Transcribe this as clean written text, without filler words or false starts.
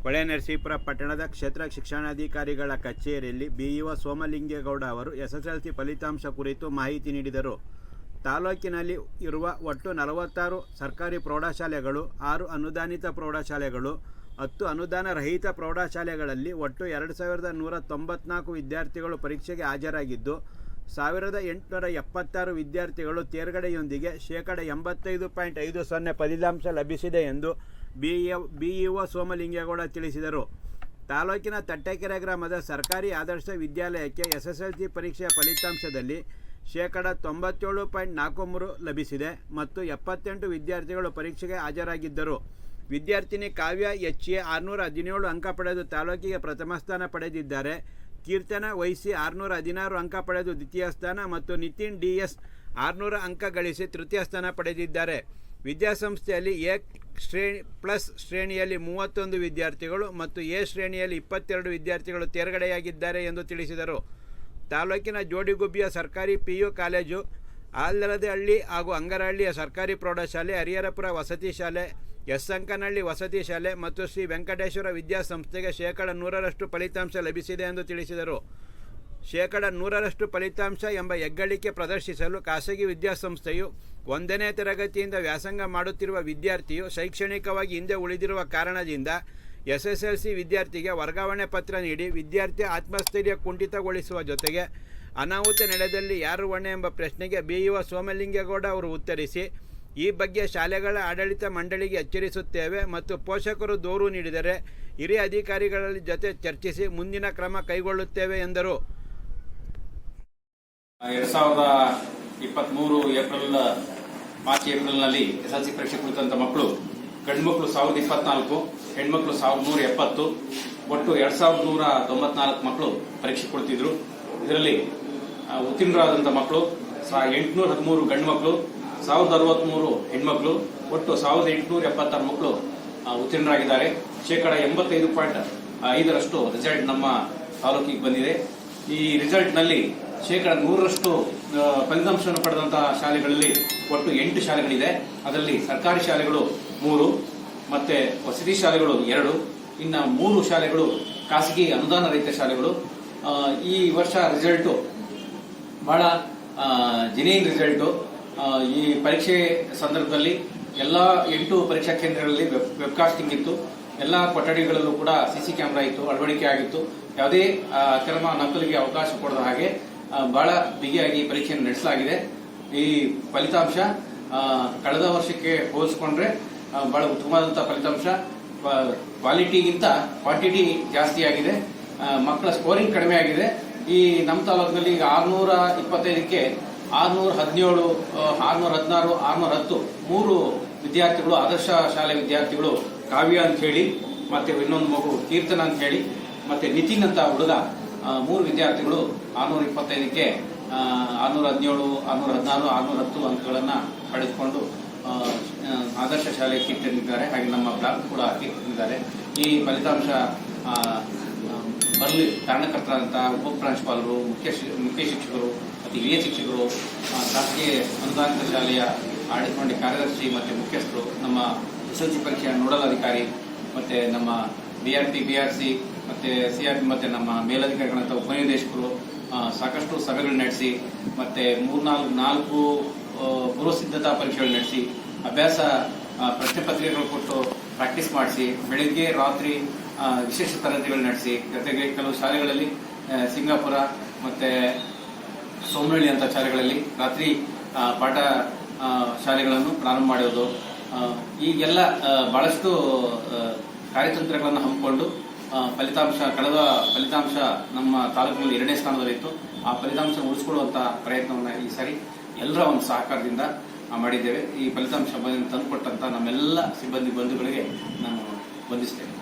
ಹೊಳೆನರಸೀಪುರ ಪಟ್ಟಣದ ಕ್ಷೇತ್ರ ಶಿಕ್ಷಣಾಧಿಕಾರಿಗಳ ಕಚೇರಿಯಲ್ಲಿ ಬಿಇಒ ಸೋಮಲಿಂಗೇಗೌಡ ಅವರು ಎಸ್ಎಸ್ಎಲ್ಸಿ ಫಲಿತಾಂಶ ಕುರಿತು ಮಾಹಿತಿ ನೀಡಿದರು. ತಾಲೂಕಿನಲ್ಲಿ ಇರುವ ಒಟ್ಟು 46 ಸರ್ಕಾರಿ ಪ್ರೌಢಶಾಲೆಗಳು, 6 ಅನುದಾನಿತ ಪ್ರೌಢಶಾಲೆಗಳು, 10 ಅನುದಾನ ರಹಿತ ಪ್ರೌಢಶಾಲೆಗಳಲ್ಲಿ ಒಟ್ಟು 2194 ವಿದ್ಯಾರ್ಥಿಗಳು ಪರೀಕ್ಷೆಗೆ ಹಾಜರಾಗಿದ್ದು, 1876 ವಿದ್ಯಾರ್ಥಿಗಳು ತೇರ್ಗಡೆಯೊಂದಿಗೆ ಶೇಕಡ 85.50 ಫಲಿತಾಂಶ ಲಭಿಸಿದೆ ಎಂದು ಬಿಇಒ ಸೋಮಲಿಂಗೇಗೌಡ ತಿಳಿಸಿದರು. ತಾಲೂಕಿನ ತಟ್ಟೆಕೆರೆ ಗ್ರಾಮದ ಸರ್ಕಾರಿ ಆದರ್ಶ ವಿದ್ಯಾಲಯಕ್ಕೆ ಎಸ್ಎಸ್ಎಲ್ಸಿ ಪರೀಕ್ಷೆಯ ಫಲಿತಾಂಶದಲ್ಲಿ ಶೇಕಡ 97.43 ಲಭಿಸಿದೆ ಮತ್ತು 78 ವಿದ್ಯಾರ್ಥಿಗಳು ಪರೀಕ್ಷೆಗೆ ಹಾಜರಾಗಿದ್ದರು. ವಿದ್ಯಾರ್ಥಿನಿ ಕಾವ್ಯ ಎಚ್ಎ 617 ಅಂಕ ಪಡೆದು ತಾಲೂಕಿಗೆ ಪ್ರಥಮ ಸ್ಥಾನ ಪಡೆದಿದ್ದಾರೆ. ಕೀರ್ತನಾ ವೈಸಿ 616 ಅಂಕ ಪಡೆದು ದ್ವಿತೀಯ ಸ್ಥಾನ ಮತ್ತು ನಿತಿನ್ ಡಿಎಸ್ 600 ಅಂಕ ಗಳಿಸಿ ತೃತೀಯ ಸ್ಥಾನ ಪಡೆದಿದ್ದಾರೆ. ವಿದ್ಯಾಸಂಸ್ಥೆಯಲ್ಲಿ ಎ ಪ್ಲಸ್ ಶ್ರೇಣಿಯಲ್ಲಿ 31 ವಿದ್ಯಾರ್ಥಿಗಳು ಮತ್ತು ಎ ಶ್ರೇಣಿಯಲ್ಲಿ 22 ವಿದ್ಯಾರ್ಥಿಗಳು ತೇರ್ಗಡೆಯಾಗಿದ್ದಾರೆ ಎಂದು ತಿಳಿಸಿದರು. ತಾಲೂಕಿನ ಜೋಡಿಗುಬ್ಬಿಯ ಸರ್ಕಾರಿ ಪಿಯು ಕಾಲೇಜು, ಆಲದಹಳ್ಳಿ ಹಾಗೂ ಅಂಗರಹಳ್ಳಿಯ ಸರ್ಕಾರಿ ಪ್ರೌಢಶಾಲೆ, ಹರಿಹರಪುರ ವಸತಿ ಶಾಲೆ, ಎಸ್ ಅಂಕನಹಳ್ಳಿ ವಸತಿ ಶಾಲೆ ಮತ್ತು ಶ್ರೀ ವೆಂಕಟೇಶ್ವರ ವಿದ್ಯಾಸಂಸ್ಥೆಗೆ ಶೇಕಡ 100ರಷ್ಟು ಫಲಿತಾಂಶ ಲಭಿಸಿದೆ ಎಂದು ತಿಳಿಸಿದರು. ಶೇಕಡ 100ರಷ್ಟು ಫಲಿತಾಂಶ ಎಂಬ ಹೆಗ್ಗಳಿಕೆ ಪ್ರದರ್ಶಿಸಲು ಖಾಸಗಿ ವಿದ್ಯಾಸಂಸ್ಥೆಯು 1ನೇ ತರಗತಿಯಿಂದ ವ್ಯಾಸಂಗ ಮಾಡುತ್ತಿರುವ ವಿದ್ಯಾರ್ಥಿಯು ಶೈಕ್ಷಣಿಕವಾಗಿ ಹಿಂದೆ ಉಳಿದಿರುವ ಕಾರಣದಿಂದ ಎಸ್ಎಸ್ಎಲ್ಸಿ ವಿದ್ಯಾರ್ಥಿಗೆ ವರ್ಗಾವಣೆ ಪತ್ರ ನೀಡಿ ವಿದ್ಯಾರ್ಥಿ ಆತ್ಮಸ್ಥೈರ್ಯ ಕುಂಠಿತಗೊಳಿಸುವ ಜೊತೆಗೆ ಅನಾಹುತ ನಡೆದಲ್ಲಿ ಯಾರು ಹೊಣೆ ಎಂಬ ಪ್ರಶ್ನೆಗೆ ಬಿಇಒ ಸೋಮಲಿಂಗೇಗೌಡ ಅವರು ಉತ್ತರಿಸಿ, ಈ ಬಗ್ಗೆ ಶಾಲೆಗಳ ಆಡಳಿತ ಮಂಡಳಿಗೆ ಎಚ್ಚರಿಸುತ್ತೇವೆ ಮತ್ತು ಪೋಷಕರು ದೂರು ನೀಡಿದರೆ ಹಿರಿಯ ಅಧಿಕಾರಿಗಳ ಜೊತೆ ಚರ್ಚಿಸಿ ಮುಂದಿನ ಕ್ರಮ ಕೈಗೊಳ್ಳುತ್ತೇವೆ ಎಂದರು. 2023 ಮಾರ್ಚ್ ಏಪ್ರಿಲ್ನಲ್ಲಿ ಎಸ್ಎಲ್ಸಿ ಪರೀಕ್ಷೆ ಕುರಿತಂತ ಮಕ್ಕಳು, ಗಂಡು ಮಕ್ಕಳು 1024, ಹೆಣ್ಮಕ್ಳು 1170, ಒಟ್ಟು 2194 ಮಕ್ಕಳು ಪರೀಕ್ಷೆ ಕೊಡ್ತಿದ್ರು. ಇದರಲ್ಲಿ ಉತ್ತೀರ್ಣರಾದಂಥ ಮಕ್ಕಳು 813 ಗಂಡು ಮಕ್ಕಳು, 1063 ಹೆಣ್ಮಕ್ಳು, ಒಟ್ಟು 1876 ಮಕ್ಕಳು ಉತ್ತೀರ್ಣರಾಗಿದ್ದಾರೆ. ಶೇಕಡ 85.5ರಷ್ಟು ರಿಸಲ್ಟ್ ನಮ್ಮ ತಾಲೂಕಿಗೆ ಬಂದಿದೆ. ಈ ರಿಸಲ್ಟ್ನಲ್ಲಿ ಶೇಕಡ 100ರಷ್ಟು ಫಲಿತಾಂಶವನ್ನು ಪಡೆದಂತಹ ಶಾಲೆಗಳಲ್ಲಿ ಒಟ್ಟು 8 ಶಾಲೆಗಳಿದೆ. ಅದರಲ್ಲಿ ಸರ್ಕಾರಿ ಶಾಲೆಗಳು 3 ಮತ್ತೆ ವಸತಿ ಶಾಲೆಗಳು 2, ಇನ್ನು 3 ಶಾಲೆಗಳು ಖಾಸಗಿ ಅನುದಾನ ರಹಿತ ಶಾಲೆಗಳು. ಈ ವರ್ಷ ರಿಸಲ್ಟು ಬಹಳ ಜೆನ್ಯೂನ್ ರಿಸಲ್ಟು. ಈ ಪರೀಕ್ಷೆ ಸಂದರ್ಭದಲ್ಲಿ ಎಲ್ಲ 8 ಪರೀಕ್ಷಾ ಕೇಂದ್ರಗಳಲ್ಲಿ ವೆಬ್ಕಾಸ್ಟಿಂಗ್ ಇತ್ತು. ಎಲ್ಲ ಕೊಠಡಿಗಳಲ್ಲೂ ಕೂಡ ಸಿಸಿ ಕ್ಯಾಮೆರಾ ಇತ್ತು, ಅಳವಡಿಕೆ ಆಗಿತ್ತು. ಯಾವುದೇ ಅಕ್ರಮ ನಕಲಿಗೆ ಅವಕಾಶ ಕೊಡದ ಹಾಗೆ ಬಹಳ ಬಿಗಿಯಾಗಿ ಪರೀಕ್ಷೆಯನ್ನು ನಡೆಸಲಾಗಿದೆ. ಈ ಫಲಿತಾಂಶ ಕಳೆದ ವರ್ಷಕ್ಕೆ ಹೋಲಿಸಿಕೊಂಡ್ರೆ ಬಹಳ ಉತ್ತಮವಾದಂತಹ ಫಲಿತಾಂಶ. ಕ್ವಾಲಿಟಿಗಿಂತ ಕ್ವಾಂಟಿಟಿ ಜಾಸ್ತಿ ಆಗಿದೆ. ಮಕ್ಕಳ ಸ್ಕೋರಿಂಗ್ ಕಡಿಮೆ ಆಗಿದೆ. ಈ ನಮ್ಮ ತಾಲೂಕಿನಲ್ಲಿ ಈಗ 625ಕ್ಕೆ 617, 616, 610 3 ವಿದ್ಯಾರ್ಥಿಗಳು ಆದರ್ಶ ಶಾಲೆ ವಿದ್ಯಾರ್ಥಿಗಳು, ಕಾವ್ಯ ಅಂತ ಹೇಳಿ, ಮತ್ತೆ ಇನ್ನೊಂದು ಮಗು ಕೀರ್ತನ ಅಂತ ಹೇಳಿ, ಮತ್ತೆ ನಿತಿನ್ ಅಂತ ಹುಡುಗ 3 ವಿದ್ಯಾರ್ಥಿಗಳು 625ಕ್ಕೆ 617, 616, 610 ಅಂಕಗಳನ್ನು ಪಡೆದುಕೊಂಡು ಆದರ್ಶ ಶಾಲೆ ಕೀರ್ತಿದ್ದಾರೆ. ಹಾಗೆ ನಮ್ಮ ಬ್ಲಾಕ್ ಕೂಡ ಕೀರ್ತಿದ್ದಾರೆ. ಈ ಫಲಿತಾಂಶ ಬರಲಿ ಕಾರಣಕರ್ತರಾದಂತಹ ಉಪ ಪ್ರಾಂಶುಪಾಲರು, ಮುಖ್ಯ ಶಿಕ್ಷಕರು ಮತ್ತು ಹಿರಿಯ ಶಿಕ್ಷಕರು, ಖಾಸಗಿ ಅನುದಾನಿತ ಶಾಲೆಯ ಆಡಳಿತ ಮಂಡಳಿ ಕಾರ್ಯದರ್ಶಿ ಮತ್ತು ಮುಖ್ಯಸ್ಥರು, ನಮ್ಮ ಎಸ್ಎಲ್ಸಿ ಪರೀಕ್ಷೆಯ ನೋಡಲ್ ಅಧಿಕಾರಿ, ಮತ್ತೆ ನಮ್ಮ ಬಿಆರ್ಸಿ ಮತ್ತೆ ಸಿಆರ್ಪಿ ಮತ್ತೆ ನಮ್ಮ ಮೇಲಧಿಕಾರಿಗಳಂತ ಉಪನಿರ್ದೇಶಕರು ಸಾಕಷ್ಟು ಸಭೆಗಳು ನಡೆಸಿ, ಮತ್ತೆ 4 ಪೂರ್ವ ಸಿದ್ಧತಾ ಪರೀಕ್ಷೆಗಳು ನಡೆಸಿ, ಅಭ್ಯಾಸ ಪ್ರಶ್ನೆ ಪತ್ರಿಕೆಗಳು ಕೊಟ್ಟು ಪ್ರಾಕ್ಟೀಸ್ ಮಾಡಿಸಿ, ಬೆಳಿಗ್ಗೆ ರಾತ್ರಿ ವಿಶೇಷ ತರಗತಿಗಳು ನಡೆಸಿ, ಜೊತೆಗೆ ಕೆಲವು ಶಾಲೆಗಳಲ್ಲಿ ಸಿಂಗಾಪುರ ಮತ್ತೆ ಸೋಮನಹಳ್ಳಿ ಅಂತ ಶಾಲೆಗಳಲ್ಲಿ ರಾತ್ರಿ ಪಾಠ ಶಾಲೆಗಳನ್ನು ಪ್ರಾರಂಭ ಮಾಡೋದು, ಈಗೆಲ್ಲ ಬಹಳಷ್ಟು ಕಾರ್ಯತಂತ್ರಗಳನ್ನು ಹಮ್ಮಿಕೊಂಡು ಕಳೆದ ಫಲಿತಾಂಶ ನಮ್ಮ ತಾಲೂಕಿನಲ್ಲಿ 2ನೇ ಸ್ಥಾನದಲ್ಲಿತ್ತು. ಆ ಫಲಿತಾಂಶ ಉಳಿಸಿಕೊಳ್ಳುವಂತ ಪ್ರಯತ್ನವನ್ನು ಈ ಸಾರಿ ಎಲ್ಲರ ಒಂದು ಸಹಕಾರದಿಂದ ಮಾಡಿದ್ದೇವೆ. ಈ ಫಲಿತಾಂಶ ತಂದುಕೊಟ್ಟಂತ ನಮ್ಮೆಲ್ಲ ಸಿಬ್ಬಂದಿ ಬಂಧುಗಳಿಗೆ ನಾನು ವಂದಿಸ್ತೇನೆ.